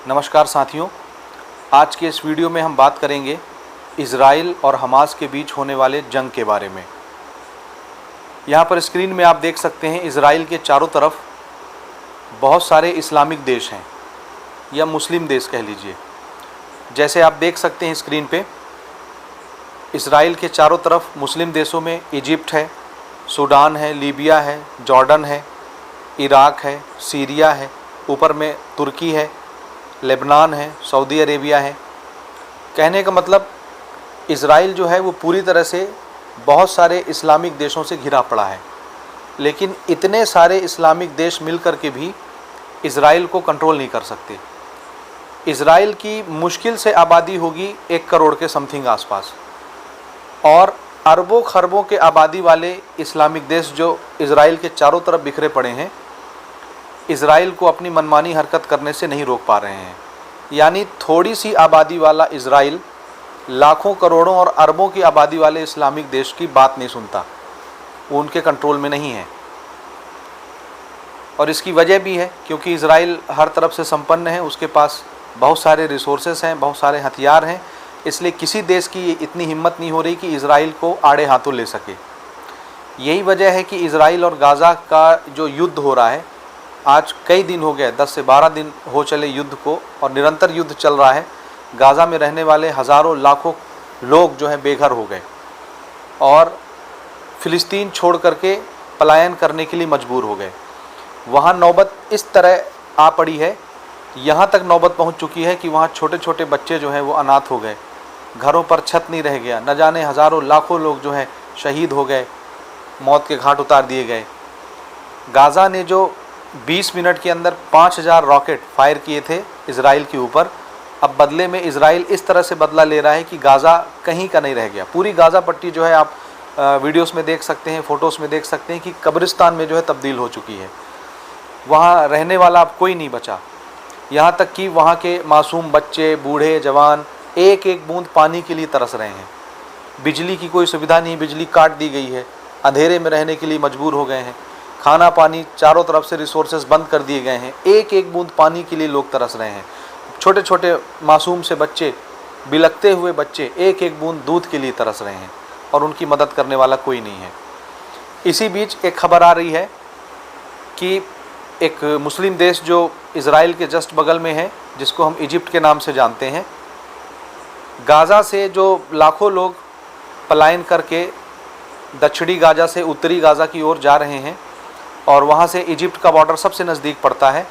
नमस्कार साथियों, आज के इस वीडियो में हम बात करेंगे इज़राइल और हमास के बीच होने वाले जंग के बारे में। यहाँ पर स्क्रीन में आप देख सकते हैं इज़राइल के चारों तरफ बहुत सारे इस्लामिक देश हैं या मुस्लिम देश कह लीजिए। जैसे आप देख सकते हैं स्क्रीन पे, इज़राइल के चारों तरफ मुस्लिम देशों में इजिप्ट है, सूडान है, लीबिया है, जॉर्डन है, इराक है, सीरिया है, ऊपर में तुर्की है, लेबनान है, सऊदी अरेबिया है। कहने का मतलब इज़राइल जो है वो पूरी तरह से बहुत सारे इस्लामिक देशों से घिरा पड़ा है, लेकिन इतने सारे इस्लामिक देश मिलकर के भी इज़राइल को कंट्रोल नहीं कर सकते। इज़राइल की मुश्किल से आबादी होगी 1 करोड़ के समथिंग आसपास, और अरबों खरबों के आबादी वाले इस्लामिक देश जो इज़राइल के चारों तरफ बिखरे पड़े हैं, इज़राइल को अपनी मनमानी हरकत करने से नहीं रोक पा रहे हैं। यानी थोड़ी सी आबादी वाला इज़राइल लाखों करोड़ों और अरबों की आबादी वाले इस्लामिक देश की बात नहीं सुनता, वो उनके कंट्रोल में नहीं है। और इसकी वजह भी है क्योंकि इज़राइल हर तरफ से संपन्न है, उसके पास बहुत सारे रिसोर्सेस हैं, बहुत सारे हथियार हैं, इसलिए किसी देश की इतनी हिम्मत नहीं हो रही कि इज़राइल को आड़े हाथों ले सके। यही वजह है कि इज़राइल और गाज़ा का जो युद्ध हो रहा है, आज कई दिन हो गए, 10 से 12 दिन हो चले युद्ध को, और निरंतर युद्ध चल रहा है। गाज़ा में रहने वाले हज़ारों लाखों लोग जो हैं बेघर हो गए और फ़िलिस्तीन छोड़ करके पलायन करने के लिए मजबूर हो गए। वहाँ नौबत इस तरह आ पड़ी है, यहाँ तक नौबत पहुँच चुकी है कि वहाँ छोटे छोटे बच्चे जो हैं वो अनाथ हो गए, घरों पर छत नहीं रह गया, न जाने हज़ारों लाखों लोग जो हैं शहीद हो गए, मौत के घाट उतार दिए गए। गाज़ा ने जो 20 मिनट के अंदर 5000 रॉकेट फायर किए थे इज़राइल के ऊपर, अब बदले में इज़राइल इस तरह से बदला ले रहा है कि गाज़ा कहीं का नहीं रह गया। पूरी गाज़ा पट्टी जो है, आप वीडियोस में देख सकते हैं, फ़ोटोज़ में देख सकते हैं कि कब्रिस्तान में जो है तब्दील हो चुकी है। वहाँ रहने वाला अब कोई नहीं बचा। यहाँ तक कि वहाँ के मासूम बच्चे, बूढ़े, जवान एक एक बूंद पानी के लिए तरस रहे हैं। बिजली की कोई सुविधा नहीं, बिजली काट दी गई है, अंधेरे में रहने के लिए मजबूर हो गए हैं। खाना पानी चारों तरफ से रिसोर्सेज बंद कर दिए गए हैं, एक एक बूंद पानी के लिए लोग तरस रहे हैं। छोटे छोटे मासूम से बच्चे, बिलखते हुए बच्चे एक एक बूंद दूध के लिए तरस रहे हैं, और उनकी मदद करने वाला कोई नहीं है। इसी बीच एक खबर आ रही है कि एक मुस्लिम देश जो इज़राइल के जस्ट बगल में है, जिसको हम इजिप्ट के नाम से जानते हैं, गाज़ा से जो लाखों लोग पलायन करके दक्षिणी गाज़ा से उत्तरी गाज़ा की ओर जा रहे हैं, और वहाँ से इजिप्ट का बॉर्डर सबसे नज़दीक पड़ता है,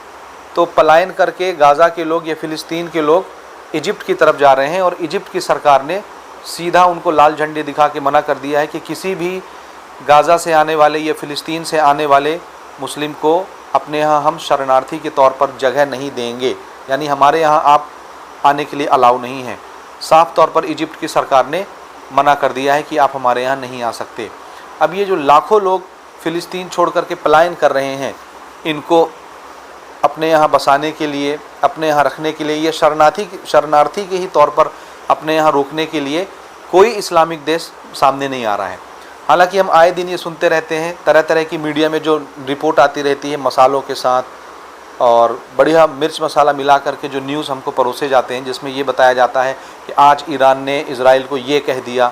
तो पलायन करके गाज़ा के लोग या फ़िलिस्तीन के लोग इजिप्ट की तरफ जा रहे हैं। और इजिप्ट की सरकार ने सीधा उनको लाल झंडे दिखा के मना कर दिया है कि किसी भी गाज़ा से आने वाले या फ़िलिस्तीन से आने वाले मुस्लिम को अपने यहाँ हम शरणार्थी के तौर पर जगह नहीं देंगे, यानी हमारे यहाँ आप आने के लिए अलाउ नहीं है। साफ़ तौर पर इजिप्ट की सरकार ने मना कर दिया है कि आप हमारे यहाँ नहीं आ सकते। अब ये जो लाखों लोग फ़िलिस्तीन छोड़ कर के पलायन कर रहे हैं, इनको अपने यहाँ बसाने के लिए, अपने यहाँ रखने के लिए, या शरणार्थी के ही तौर पर अपने यहाँ रोकने के लिए कोई इस्लामिक देश सामने नहीं आ रहा है। हालांकि हम आए दिन ये सुनते रहते हैं, तरह तरह की मीडिया में जो रिपोर्ट आती रहती है मसालों के साथ, और बढ़िया मिर्च मसाला मिला करके जो न्यूज़ हमको परोसे जाते हैं, जिसमें ये बताया जाता है कि आज ईरान ने इज़राइल को ये कह दिया,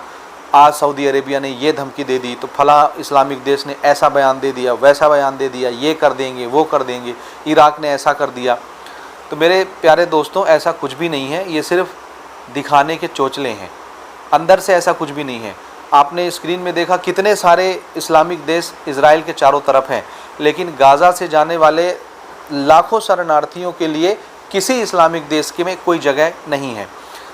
आज सऊदी अरेबिया ने ये धमकी दे दी, तो फला इस्लामिक देश ने ऐसा बयान दे दिया, वैसा बयान दे दिया, ये कर देंगे, वो कर देंगे, इराक ने ऐसा कर दिया। तो मेरे प्यारे दोस्तों, ऐसा कुछ भी नहीं है, ये सिर्फ दिखाने के चोचले हैं, अंदर से ऐसा कुछ भी नहीं है। आपने स्क्रीन में देखा कितने सारे इस्लामिक देश इज़राइल के चारों तरफ हैं, लेकिन गाज़ा से जाने वाले लाखों शरणार्थियों के लिए किसी इस्लामिक देश के में कोई जगह नहीं है।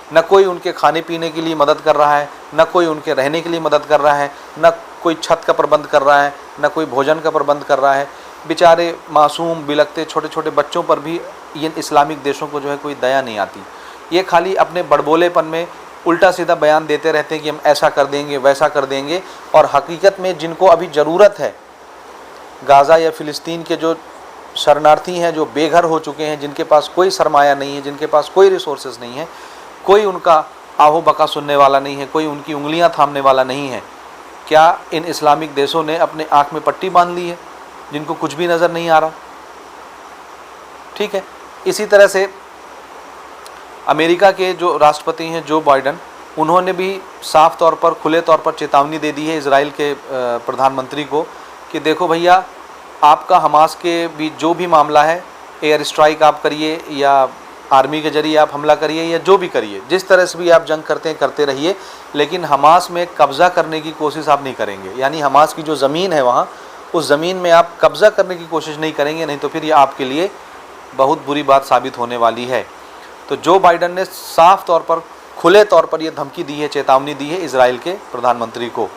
न कोई उनके खाने पीने के लिए मदद कर रहा है, न कोई उनके रहने के लिए मदद कर रहा है, न कोई छत का प्रबंध कर रहा है, न कोई भोजन का प्रबंध कर रहा है। बेचारे मासूम बिलखते छोटे छोटे बच्चों पर भी इन इस्लामिक देशों को जो है कोई दया नहीं आती। ये खाली अपने बड़बोलेपन में उल्टा सीधा बयान देते रहते हैं कि हम ऐसा कर देंगे, वैसा कर देंगे, और हकीकत में जिनको अभी ज़रूरत है, गाज़ा या फ़िलिस्तीन के जो शरणार्थी हैं, जो बेघर हो चुके हैं, जिनके पास कोई सरमाया नहीं है, जिनके पास कोई रिसोर्सेज नहीं है, कोई उनका आहो बका सुनने वाला नहीं है, कोई उनकी उंगलियां थामने वाला नहीं है। क्या इन इस्लामिक देशों ने अपने आँख में पट्टी बांध ली है, जिनको कुछ भी नज़र नहीं आ रहा? ठीक है, इसी तरह से अमेरिका के जो राष्ट्रपति हैं जो बाइडन, उन्होंने भी साफ तौर पर खुले तौर पर चेतावनी दे दी है इजराइल के प्रधानमंत्री को कि देखो भैया, आपका हमास के बीच जो भी मामला है, एयर स्ट्राइक आप करिए या आर्मी के जरिए आप हमला करिए या जो भी करिए, जिस तरह से भी आप जंग करते हैं करते रहिए, लेकिन हमास में कब्ज़ा करने की कोशिश आप नहीं करेंगे। यानी हमास की जो ज़मीन है वहाँ, उस ज़मीन में आप कब्ज़ा करने की कोशिश नहीं करेंगे, नहीं तो फिर ये आपके लिए बहुत बुरी बात साबित होने वाली है। तो जो बाइडन ने साफ तौर पर खुले तौर पर ये धमकी दी है, चेतावनी दी है इजराइल के प्रधानमंत्री को,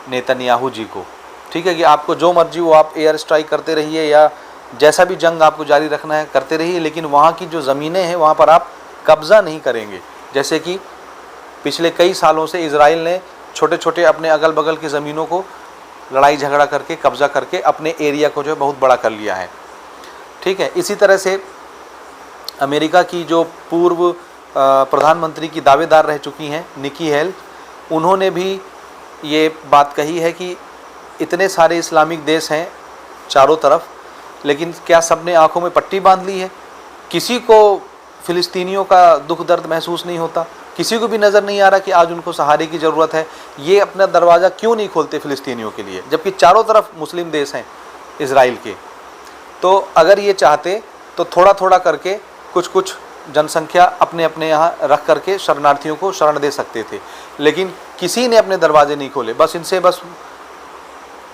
नेतन्याहू जी को, ठीक है, कि आपको जो मर्जी वो आप एयर स्ट्राइक करते रहिए या जैसा भी जंग आपको जारी रखना है करते रहिए, लेकिन वहाँ की जो ज़मीनें हैं वहाँ पर आप कब्ज़ा नहीं करेंगे। जैसे कि पिछले कई सालों से इजराइल ने छोटे छोटे अपने अगल बगल की ज़मीनों को लड़ाई झगड़ा करके कब्ज़ा करके अपने एरिया को जो है बहुत बड़ा कर लिया है, ठीक है। इसी तरह से अमेरिका की जो पूर्व प्रधानमंत्री की दावेदार रह चुकी हैं निकी हेल, उन्होंने भी ये बात कही है कि इतने सारे इस्लामिक देश हैं चारों तरफ, लेकिन क्या सबने आंखों में पट्टी बांध ली है? किसी को फ़िलिस्तीनियों का दुख दर्द महसूस नहीं होता? किसी को भी नज़र नहीं आ रहा कि आज उनको सहारे की ज़रूरत है? ये अपना दरवाज़ा क्यों नहीं खोलते फ़िलिस्तीनियों के लिए, जबकि चारों तरफ मुस्लिम देश हैं इजराइल के? तो अगर ये चाहते तो थोड़ा थोड़ा करके कुछ जनसंख्या अपने अपने यहाँ रख करके शरणार्थियों को शरण दे सकते थे, लेकिन किसी ने अपने दरवाजे नहीं खोले। बस इनसे बस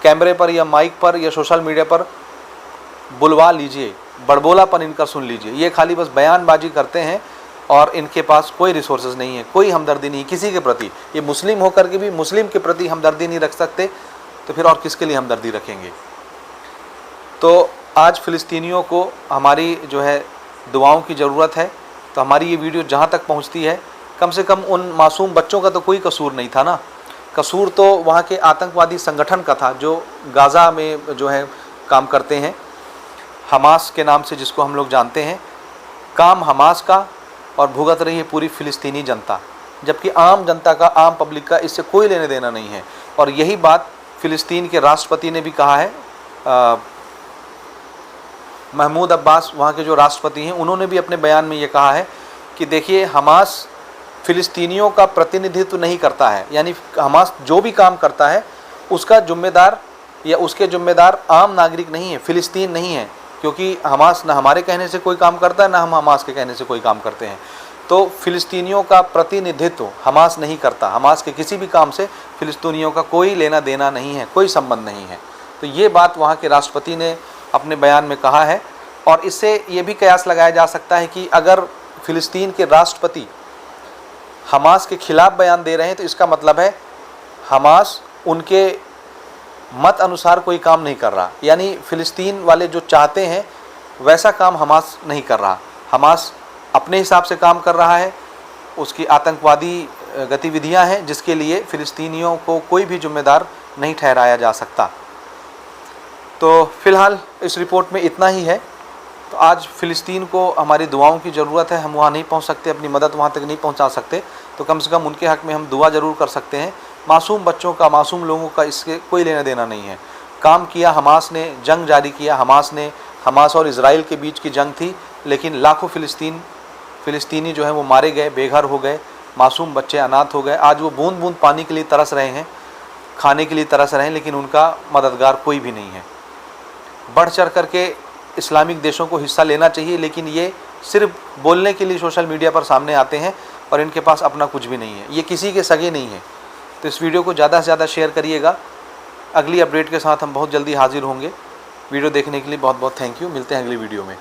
कैमरे पर या माइक पर या सोशल मीडिया पर बुलवा लीजिए, बड़बोलापन इनका सुन लीजिए। ये खाली बस बयानबाजी करते हैं और इनके पास कोई रिसोर्सेज नहीं है, कोई हमदर्दी नहीं किसी के प्रति। ये मुस्लिम होकर के भी मुस्लिम के प्रति हमदर्दी नहीं रख सकते, तो फिर और किसके लिए हमदर्दी रखेंगे? तो आज फ़िलिस्तीनियों को हमारी जो है दुआओं की ज़रूरत है। तो हमारी ये वीडियो जहाँ तक पहुँचती है, कम से कम उन मासूम बच्चों का तो कोई कसूर नहीं था ना। कसूर तो वहाँ के आतंकवादी संगठन का था जो गाज़ा में जो है काम करते हैं, हमास के नाम से जिसको हम लोग जानते हैं। काम हमास का और भुगत रही है पूरी फ़िलिस्तीनी जनता, जबकि आम जनता का, आम पब्लिक का इससे कोई लेने देना नहीं है। और यही बात फ़िलिस्तीन के राष्ट्रपति ने भी कहा है। महमूद अब्बास वहाँ के जो राष्ट्रपति हैं, उन्होंने भी अपने बयान में ये कहा है कि देखिए, हमास फ़िलिस्तीनियों का प्रतिनिधित्व नहीं करता है। यानी हमास जो भी काम करता है उसका जिम्मेदार या उसके जिम्मेदार आम नागरिक नहीं है, फ़िलिस्तीन नहीं है, क्योंकि हमास ना हमारे कहने से कोई काम करता है, ना हम हमास के कहने से कोई काम करते हैं। तो फ़िलिस्तीनियों का प्रतिनिधित्व हमास नहीं करता। हमास के किसी भी काम से फ़िलिस्तीनियों का कोई लेना देना नहीं है, कोई संबंध नहीं है। तो ये बात वहाँ के राष्ट्रपति ने अपने बयान में कहा है। और इससे ये भी कयास लगाया जा सकता है कि अगर फ़िलिस्तीन के राष्ट्रपति हमास के खिलाफ बयान दे रहे हैं, तो इसका मतलब है हमास उनके मत अनुसार कोई काम नहीं कर रहा। यानी फ़िलिस्तीन वाले जो चाहते हैं वैसा काम हमास नहीं कर रहा। हमास अपने हिसाब से काम कर रहा है, उसकी आतंकवादी गतिविधियां हैं जिसके लिए फ़िलिस्तीनियों को कोई भी जिम्मेदार नहीं ठहराया जा सकता। तो फ़िलहाल इस रिपोर्ट में इतना ही है। तो आज फ़िलिस्तीन को हमारी दुआओं की ज़रूरत है। हम वहाँ नहीं पहुँच सकते, अपनी मदद वहाँ तक नहीं पहुँचा सकते, तो कम से कम उनके हक़ में हम दुआ ज़रूर कर सकते हैं। मासूम बच्चों का, मासूम लोगों का इसके कोई लेना देना नहीं है। काम किया हमास ने, जंग जारी किया हमास ने, हमास और इजराइल के बीच की जंग थी, लेकिन लाखों फ़िलिस्तीनी जो हैं वो मारे गए, बेघर हो गए, मासूम बच्चे अनाथ हो गए। आज वो बूंद बूंद पानी के लिए तरस रहे हैं, खाने के लिए तरस रहे हैं, लेकिन उनका मददगार कोई भी नहीं है। बढ़ चढ़ करके इस्लामिक देशों को हिस्सा लेना चाहिए, लेकिन ये सिर्फ बोलने के लिए सोशल मीडिया पर सामने आते हैं और इनके पास अपना कुछ भी नहीं है। ये किसी के सगे नहीं है। तो इस वीडियो को ज़्यादा से ज़्यादा शेयर करिएगा। अगली अपडेट के साथ हम बहुत जल्दी हाजिर होंगे। वीडियो देखने के लिए बहुत बहुत थैंक यू। मिलते हैं अगली वीडियो में।